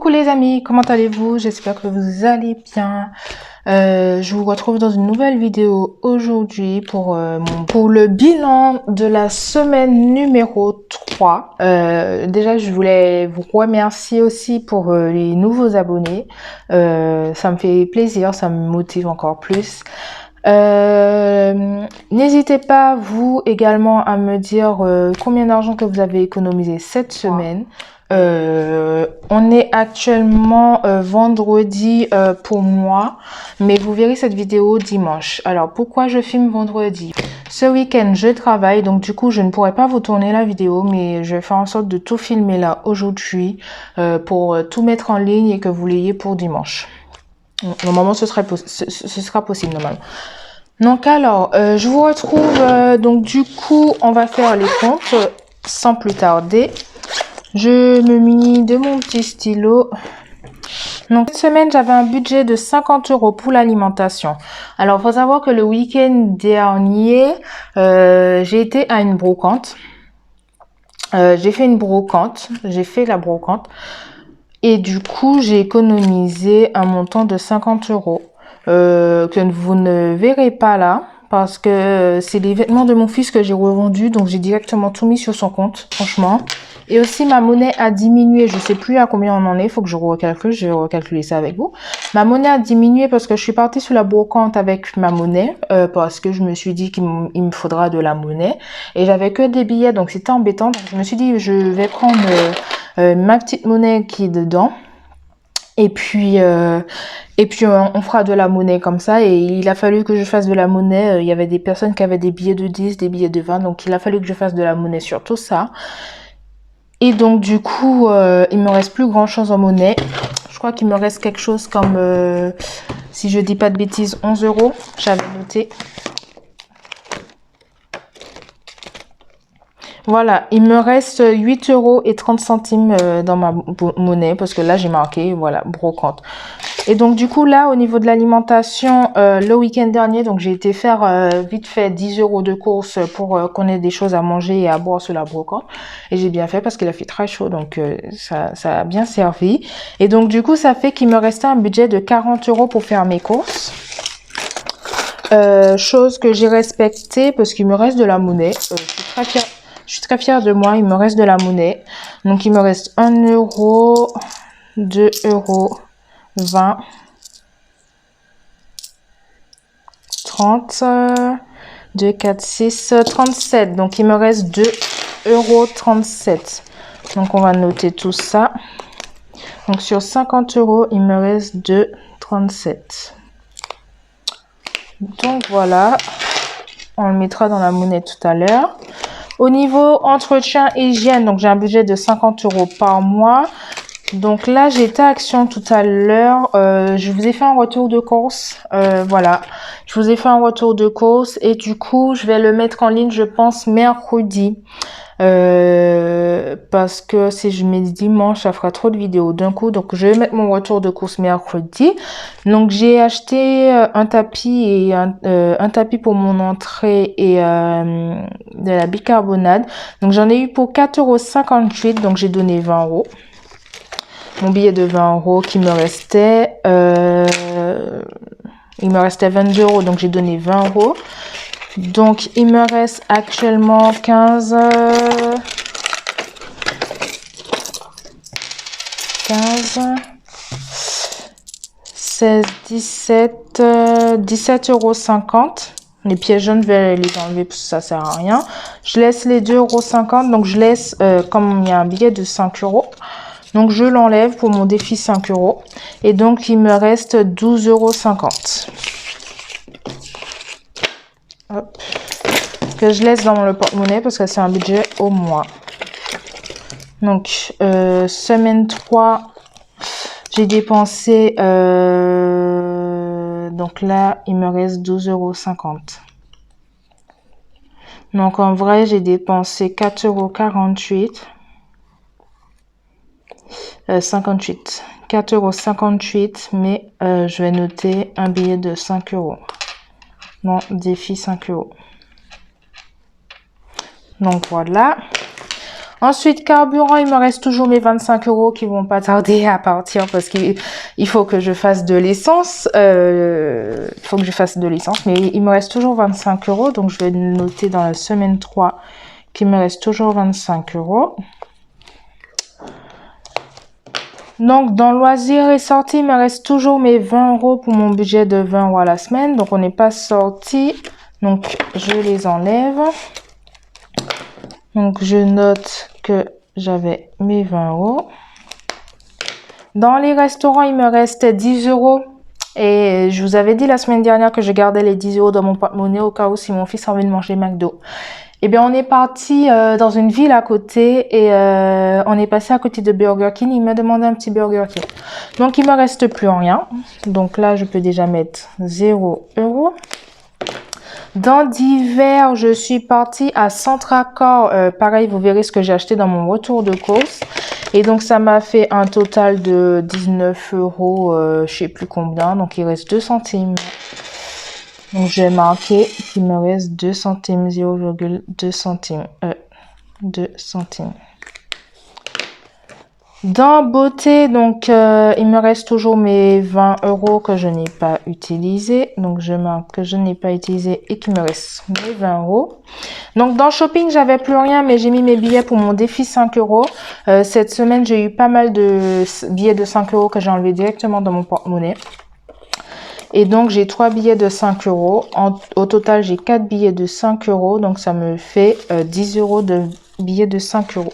Coucou les amis, comment allez-vous? J'espère que vous allez bien. Je vous retrouve dans une nouvelle vidéo aujourd'hui pour le bilan de la semaine numéro 3. Déjà, je voulais vous remercier aussi pour les nouveaux abonnés. Ça me fait plaisir, ça me motive encore plus. N'hésitez pas vous également à me dire combien d'argent que vous avez économisé cette semaine. On est actuellement vendredi pour moi, mais vous verrez cette vidéo dimanche. Alors pourquoi je filme vendredi? Ce week-end je travaille, donc du coup je ne pourrai pas vous tourner la vidéo, mais je vais faire en sorte de tout filmer là aujourd'hui pour tout mettre en ligne et que vous l'ayez pour dimanche. Normalement ce sera possible normalement. Donc alors je vous retrouve donc du coup on va faire les comptes sans plus tarder. Je me munis de mon petit stylo. Donc cette semaine j'avais un budget de 50 € pour l'alimentation. Alors il faut savoir que le week-end dernier j'ai été à une brocante. J'ai fait la brocante. Et du coup, j'ai économisé un montant de 50 € que vous ne verrez pas là parce que c'est les vêtements de mon fils que j'ai revendus. Donc, j'ai directement tout mis sur son compte, franchement. Et aussi, ma monnaie a diminué. Je sais plus à combien on en est. Il faut que je recalcule. Je vais recalculer ça avec vous. Ma monnaie a diminué parce que je suis partie sur la brocante avec ma monnaie parce que je me suis dit qu'il me faudra de la monnaie. Et j'avais que des billets, donc c'était embêtant. Donc, je me suis dit, je vais prendre... ma petite monnaie qui est dedans et puis on fera de la monnaie comme ça. Et il a fallu que je fasse de la monnaie, il y avait des personnes qui avaient des billets de 10, des billets de 20, donc il a fallu que je fasse de la monnaie sur tout ça. Et donc du coup il me reste plus grand chose en monnaie. Je crois qu'il me reste quelque chose comme si je dis pas de bêtises 11 €, j'avais noté. Voilà, il me reste 8,30 € dans ma monnaie parce que là j'ai marqué, voilà, brocante. Et donc du coup là au niveau de l'alimentation, le week-end dernier, donc j'ai été faire vite fait 10 € de courses pour qu'on ait des choses à manger et à boire sur la brocante. Et j'ai bien fait parce qu'il a fait très chaud, donc ça a bien servi. Et donc du coup ça fait qu'il me restait un budget de 40 € pour faire mes courses. Chose que j'ai respectée parce qu'il me reste de la monnaie. Je suis très fière de moi, il me reste de la monnaie. Donc, il me reste 1 €, 2 €, 20, 30, 2, 4, 6, 37. Donc, il me reste 2,37 €. Donc, on va noter tout ça. Donc, sur 50 €, il me reste 2,37 €. Donc, voilà. On le mettra dans la monnaie tout à l'heure. Au niveau entretien hygiène, donc j'ai un budget de 50 € par mois. Donc là, j'étais à Action tout à l'heure. Je vous ai fait un retour de course. Voilà, je vous ai fait un retour de course et du coup, je vais le mettre en ligne, je pense, mercredi. Parce que si je mets dimanche, ça fera trop de vidéos d'un coup. Donc, je vais mettre mon retour de course mercredi. Donc, j'ai acheté un tapis et un tapis pour mon entrée et de la bicarbonate. Donc, j'en ai eu pour 4,58 €. Donc, j'ai donné 20 €. Mon billet de 20 € qui me restait. Il me restait 22 €. Donc, j'ai donné 20 €. Donc, il me reste actuellement 15, 16, 17, 17,50 €. Les pièces jaunes, je vais les enlever parce que ça sert à rien. Je laisse les 2,50 €. Donc, je laisse, comme il y a un billet de 5 €. Donc, je l'enlève pour mon défi 5 €. Et donc, il me reste 12,50 €. Hop. Que je laisse dans le porte-monnaie parce que c'est un budget au mois. Donc, semaine 3, j'ai dépensé... donc là, il me reste 12,50 €. Donc, en vrai, j'ai dépensé 4,48 €. 58. 4,58 €, mais je vais noter un billet de 5 €. Non, défi 5 €. Donc voilà. Ensuite, carburant, il me reste toujours mes 25 € qui vont pas tarder à partir parce qu'il faut que je fasse de l'essence. Il faut que je fasse de l'essence, mais il me reste toujours 25 €. Donc, je vais noter dans la semaine 3 qu'il me reste toujours 25 €. Donc, dans loisirs et sorties, il me reste toujours mes 20 € pour mon budget de 20 € à la semaine. Donc, on n'est pas sorti. Donc, je les enlève. Donc, je note que j'avais mes 20 €. Dans les restaurants, il me reste 10 €. Et je vous avais dit la semaine dernière que je gardais les 10 € dans mon porte-monnaie au cas où si mon fils a envie de manger McDo. Eh bien, on est parti dans une ville à côté et on est passé à côté de Burger King. Il m'a demandé un petit Burger King. Donc, il me reste plus rien. Donc là, je peux déjà mettre 0 €. Dans divers, je suis partie à Centracor. Pareil, vous verrez ce que j'ai acheté dans mon retour de course. Et donc, ça m'a fait un total de 19 €, je sais plus combien. Donc, il reste 2 centimes. Donc, je vais marquer qu'il me reste 2 centimes, 0,2 centimes. 2 centimes. Dans beauté, donc, il me reste toujours mes 20 € que je n'ai pas utilisés. Donc, je marque que je n'ai pas utilisé et qu'il me reste mes 20 €. Donc, dans shopping, j'avais plus rien, mais j'ai mis mes billets pour mon défi 5 €. Cette semaine, j'ai eu pas mal de billets de 5 € que j'ai enlevés directement dans mon porte-monnaie. Et donc, j'ai 3 billets de 5 €. Au total, j'ai 4 billets de 5 €. Donc, ça me fait 10 € de billets de 5 €.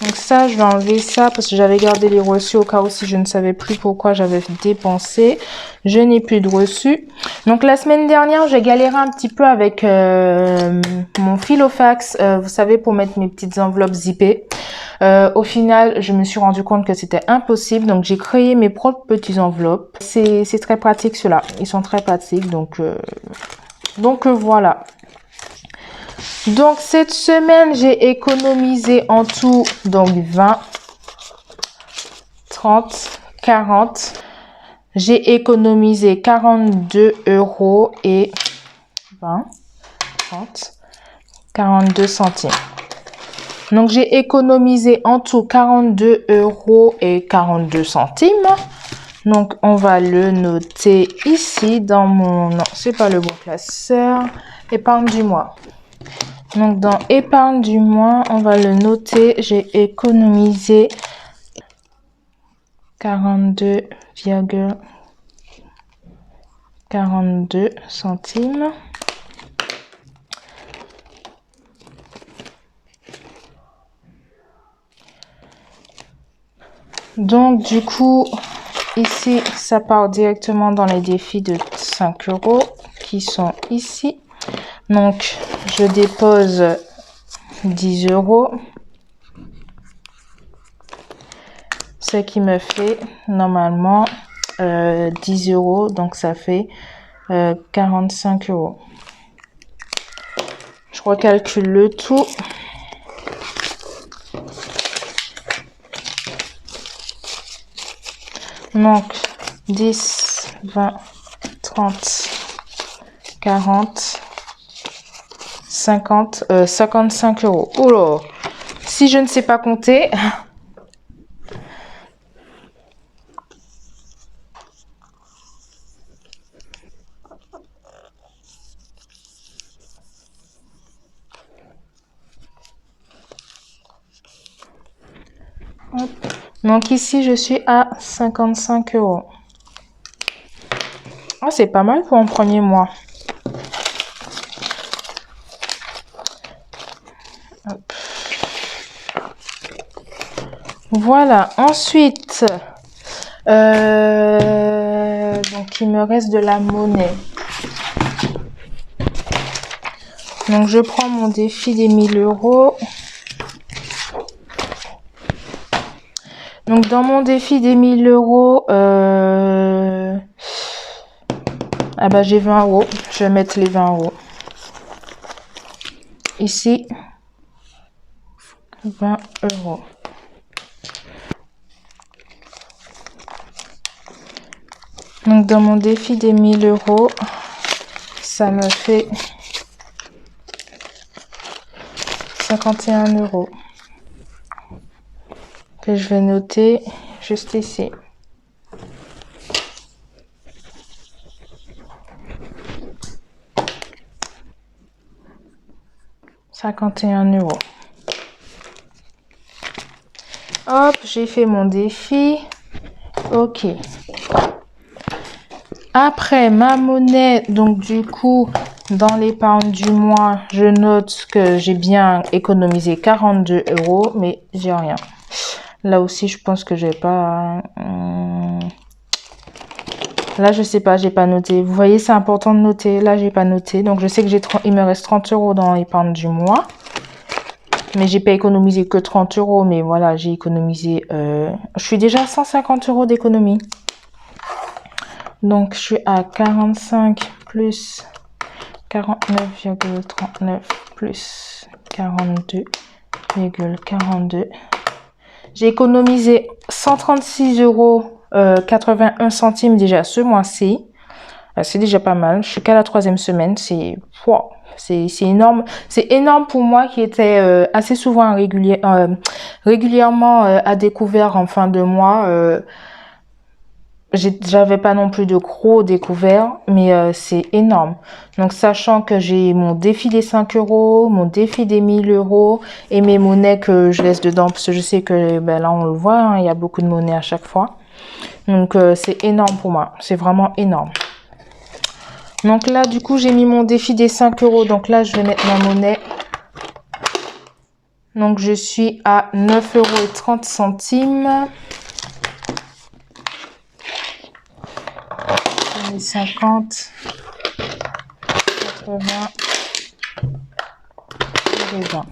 Donc ça, je vais enlever ça parce que j'avais gardé les reçus au cas où si je ne savais plus pourquoi j'avais dépensé. Je n'ai plus de reçus. Donc la semaine dernière, j'ai galéré un petit peu avec mon Filofax, vous savez, pour mettre mes petites enveloppes zippées. Au final, je me suis rendu compte que c'était impossible. Donc j'ai créé mes propres petites enveloppes. C'est très pratique ceux-là. Ils sont très pratiques. Donc voilà. Donc, cette semaine, j'ai économisé en tout, donc 20, 30, 40. J'ai économisé 42 € et 20, 30, 42 centimes. Donc, j'ai économisé en tout 42 € et 42 centimes. Donc, on va le noter ici dans mon... Non, c'est pas le bon classeur. Épargne du mois. Donc, dans épargne du mois, on va le noter. J'ai économisé 42,42 centimes. Donc, du coup, ici, ça part directement dans les défis de 5 € qui sont ici. Donc, je dépose 10 €. Ce qui me fait normalement 10 €. Donc, ça fait 45 €. Je recalcule le tout. Donc, 10, 20, 30, 40... 55 €. Oh là, si je ne sais pas compter. Hop. Donc ici, je suis à 55 €. Ah, c'est pas mal pour un premier mois. Hop. Voilà, ensuite, donc il me reste de la monnaie. Donc je prends mon défi des 1000 €. Donc dans mon défi des 1000 €, ah bah j'ai 20 €. Je vais mettre les 20 €. Ici, 20 €. Donc, dans mon défi des 1000 €, ça me fait 51 €. que je vais noter juste ici. €51. Hop, j'ai fait mon défi. Ok. Après, ma monnaie, donc du coup, dans l'épargne du mois, je note que j'ai bien économisé 42 €, mais j'ai rien. Là aussi, je pense que j'ai pas... Là, je sais pas, j'ai pas noté. Vous voyez, c'est important de noter. Là, j'ai pas noté. Donc, je sais que il me reste 30 € dans l'épargne du mois. Mais j'ai pas économisé que 30 €. Mais voilà, j'ai économisé... Je suis déjà à 150 € d'économie. Donc, je suis à 45 plus 49,39 plus 42,42. J'ai économisé 136,81 € déjà ce mois-ci. C'est déjà pas mal. Je suis qu'à la 3e semaine. C'est énorme. C'est énorme pour moi qui était assez souvent régulièrement à découvert en fin de mois. J'avais pas non plus de gros découverts, mais c'est énorme. Donc, sachant que j'ai mon défi des 5 €, mon défi des 1000 € et mes monnaies que je laisse dedans, parce que je sais que ben là, on le voit, hein, il y a beaucoup de monnaies à chaque fois. Donc, c'est énorme pour moi. C'est vraiment énorme. Donc là, du coup, j'ai mis mon défi des 5 €. Donc là, je vais mettre ma monnaie. Donc, je suis à 9,30 €. 50, 80 et 20.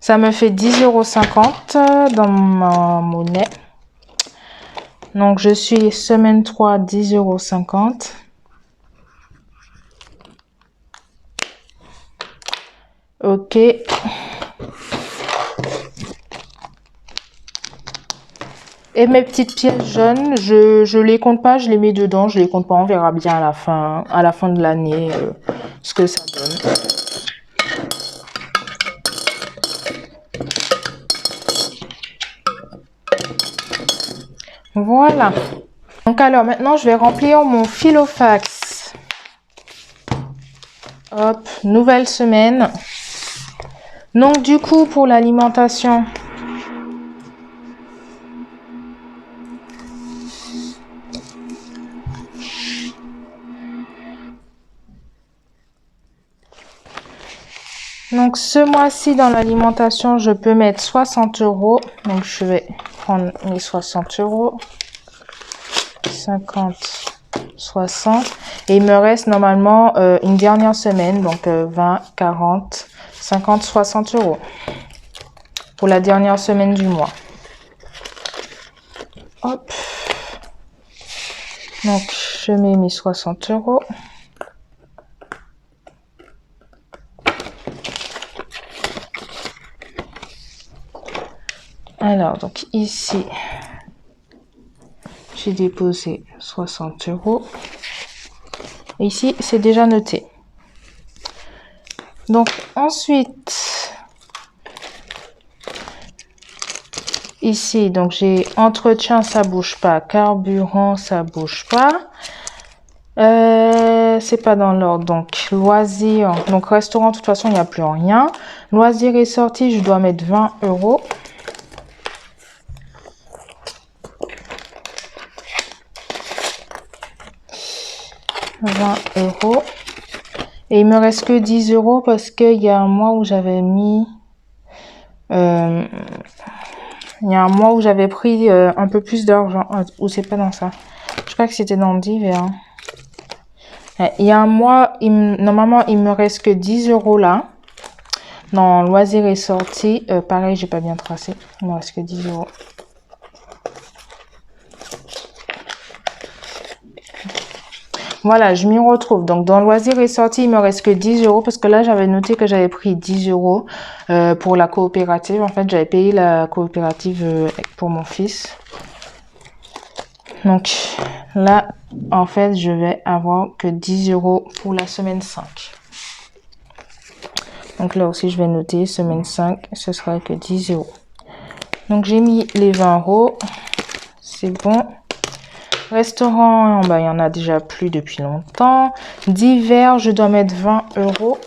Ça me fait 10,50 € dans ma monnaie. Donc, je suis semaine 3, 10,50 €. Ok. Et mes petites pièces jaunes, je les compte pas, je les mets dedans, je les compte pas, on verra bien à la fin de l'année ce que ça donne. Voilà. Donc alors maintenant je vais remplir mon filofax. Hop, nouvelle semaine. Donc du coup pour l'alimentation, donc ce mois-ci dans l'alimentation, je peux mettre 60 €. Donc je vais prendre mes 60 €. 50, 60. Et il me reste normalement une dernière semaine. Donc 20, 40, 50, 60 €. Pour la dernière semaine du mois. Hop. Donc je mets mes 60 €. Alors, donc ici, j'ai déposé 60 €. Ici, c'est déjà noté. Donc, ensuite, ici, donc j'ai entretien, ça bouge pas. Carburant, ça bouge pas. C'est pas dans l'ordre. Donc, loisirs. Donc, restaurant, de toute façon, il n'y a plus rien. Loisirs et sorties, je dois mettre 20 €. Et il me reste que 10 € parce qu'il y a un mois où j'avais mis... il y a un mois où j'avais pris un peu plus d'argent. Ou c'est pas dans ça. Je crois que c'était dans divers. Il y a un mois, normalement, il me reste que 10 € là. Dans loisirs et sorties. Pareil, j'ai pas bien tracé. Il me reste que 10 €. Voilà, je m'y retrouve. Donc, dans loisirs et sorties, il me reste que 10 € parce que là, j'avais noté que j'avais pris 10 € pour la coopérative. En fait, j'avais payé la coopérative pour mon fils. Donc, là, en fait, je vais avoir que 10 € pour la semaine 5. Donc, là aussi, je vais noter semaine 5, ce sera que 10 €. Donc, j'ai mis les 20 €. C'est bon. Restaurant, bah, il y en a déjà plus depuis longtemps. Divers, je dois mettre 20 €.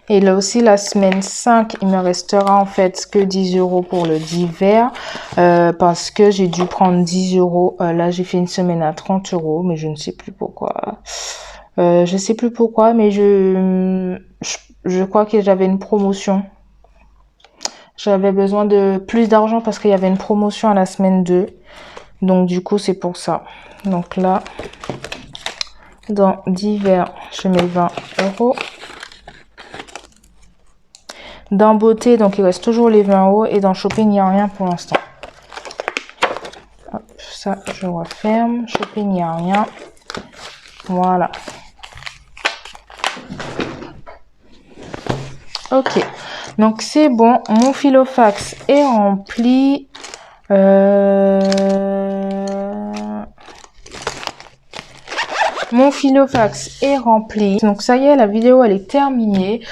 Et là aussi, la semaine 5, il me restera en fait que 10 € pour le divers. Parce que j'ai dû prendre 10 €. Là, j'ai fait une semaine à 30 €, mais je ne sais plus pourquoi. Je sais plus pourquoi, mais je crois que j'avais une promotion. J'avais besoin de plus d'argent parce qu'il y avait une promotion à la semaine 2. Donc, du coup, c'est pour ça. Donc là, dans divers, je mets 20 €. Dans beauté, donc il reste toujours les 20 €. Et dans shopping, il n'y a rien pour l'instant. Hop, ça, je referme. Shopping, il n'y a rien. Voilà. Ok. Donc, c'est bon. Mon filofax est rempli. Mon filofax est rempli. Donc ça y est, la vidéo elle est terminée.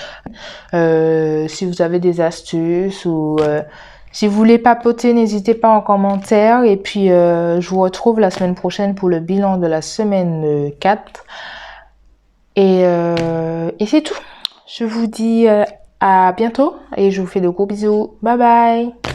Si vous avez des astuces ou si vous voulez papoter, n'hésitez pas en commentaire. Et puis je vous retrouve la semaine prochaine pour le bilan de la semaine 4. Et c'est tout. Je vous dis à bientôt et je vous fais de gros bisous. Bye bye.